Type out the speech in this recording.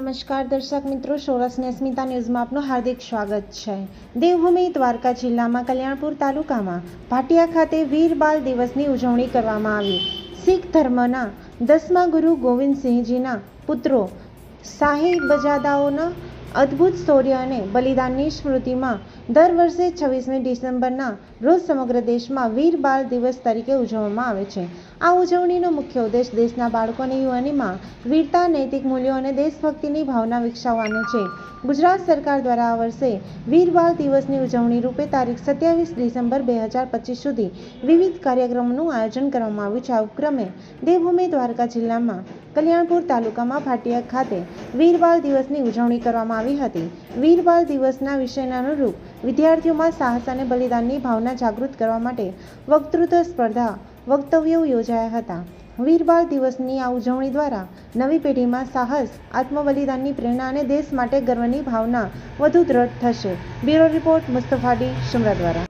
નમસ્કાર દર્શક મિત્રો, સૌરાષ્ટ્રની અસ્મિતા ન્યૂઝમાં આપનું હાર્દિક સ્વાગત છે। દેવભૂમિ દ્વારકા જિલ્લામાં કલ્યાણપુર તાલુકામાં ભાટિયા ખાતે વીર બાલ દિવસની ઉજવણી કરવામાં આવી। શીખ ધર્મના 10મા ગુરુ ગોવિંદસિંહજીના પુત્રો સાહિબજાદાઓના અદ્ભુત શૌર્ય અને બલિદાનની સ્મૃતિમાં દર વર્ષે 26મી ડિસેમ્બરના રોજ સમગ્ર દેશમાં વીર બાલ દિવસ તરીકે ઉજવવામાં આવે છે। આ ઉજવણીનો મુખ્ય ઉદ્દેશ દેશના બાળકો અને યુવાનીમાં વીરતા, નૈતિક મૂલ્યો અને દેશભક્તિની ભાવના વિકસાવવાનો છે। ગુજરાત સરકાર દ્વારા આ વર્ષે વીર બાલ દિવસની ઉજવણી રૂપે તારીખ 27 ડિસેમ્બર 2025 સુધી વિવિધ કાર્યક્રમોનું આયોજન કરવામાં આવ્યું છે। આ ઉપક્રમે દેવભૂમિ દ્વારકા જિલ્લામાં કલ્યાણપુર તાલુકામાં ભાટિયા ખાતે વીર બાલ દિવસની ઉજવણી કરવામાં આવી હતી। વીર બાલ દિવસના વિષયના અનુરૂપ વિદ્યાર્થીઓમાં સાહસ અને બલિદાનની ભાવના જાગૃત કરવા માટે વક્તૃત્વ સ્પર્ધા, વક્તવ્યો યોજાયા હતા। વીર બાલ દિવસની આ ઉજવણી દ્વારા નવી પેઢીમાં સાહસ, આત્મબલિદાનની પ્રેરણા અને દેશ માટે ગર્વની ભાવના વધુ દ્રઢ થશે। Bureau report, Mustafa D, Sumra દ્વારા।